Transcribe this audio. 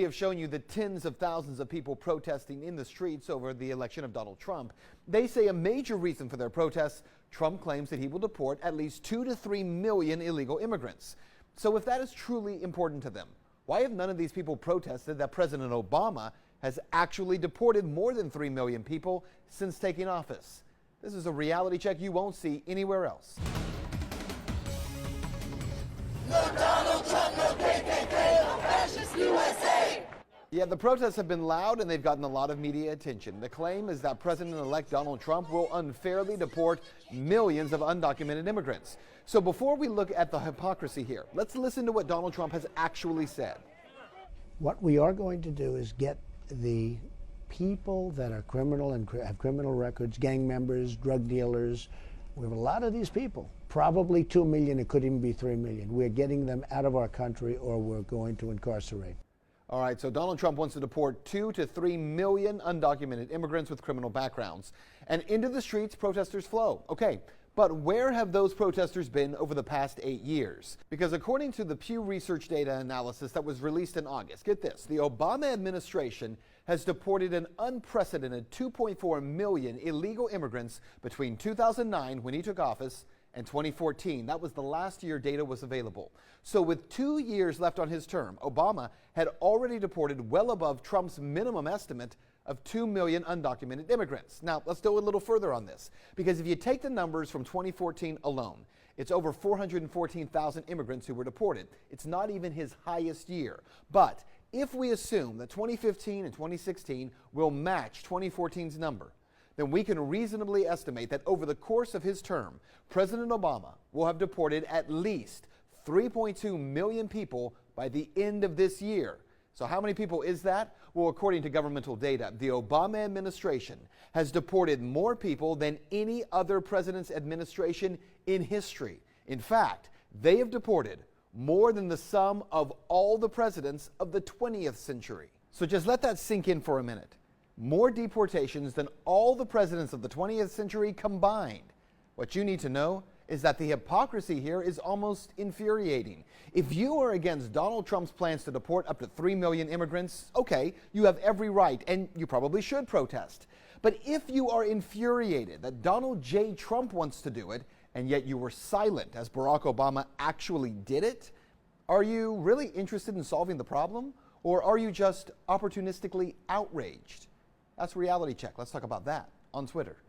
We have shown you the tens of thousands of people protesting in the streets over the election of Donald Trump. They say a major reason for their protests, Trump claims that he will deport at least 2 to 3 million illegal immigrants. So if that is truly important to them, why have none of these people protested that President Obama has actually deported more than 3 million people since taking office? This is a reality check you won't see anywhere else. No Donald Trump, no KKK, no fascist USA! Yeah, the protests have been loud and they've gotten a lot of media attention. The claim is that President-elect Donald Trump will unfairly deport millions of undocumented immigrants. So before we look at the hypocrisy here, let's listen to what Donald Trump has actually said. What we are going to do is get the people that are criminal and have criminal records, gang members, drug dealers. We have a lot of these people, probably 2 million, it could even be 3 million. We're getting them out of our country or we're going to incarcerate. All right, so Donald Trump wants to deport 2 to 3 million undocumented immigrants with criminal backgrounds. And into the streets, protesters flow. Okay, but where have those protesters been over the past 8 years? Because according to the Pew Research data analysis that was released in August, get this, the Obama administration has deported an unprecedented 2.4 million illegal immigrants between 2009, when he took office, and 2014. That was the last year data was available. So with 2 years left on his term, Obama had already deported well above Trump's minimum estimate of 2 million undocumented immigrants. Now, let's go a little further on this, because if you take the numbers from 2014 alone, it's over 414,000 immigrants who were deported. It's not even his highest year. But if we assume that 2015 and 2016 will match 2014's number, then we can reasonably estimate that over the course of his term, President Obama will have deported at least 3.2 million people by the end of this year. So how many people is that? Well, according to governmental data, the Obama administration has deported more people than any other president's administration in history. In fact, they have deported more than the sum of all the presidents of the 20th century. So just let that sink in for a minute. More deportations than all the presidents of the 20th century combined. What you need to know is that the hypocrisy here is almost infuriating. If you are against Donald Trump's plans to deport up to 3 million immigrants, okay, you have every right, and you probably should protest. But if you are infuriated that Donald J. Trump wants to do it, and yet you were silent as Barack Obama actually did it, are you really interested in solving the problem? Or are you just opportunistically outraged? That's Reality Check. Let's talk about that on Twitter.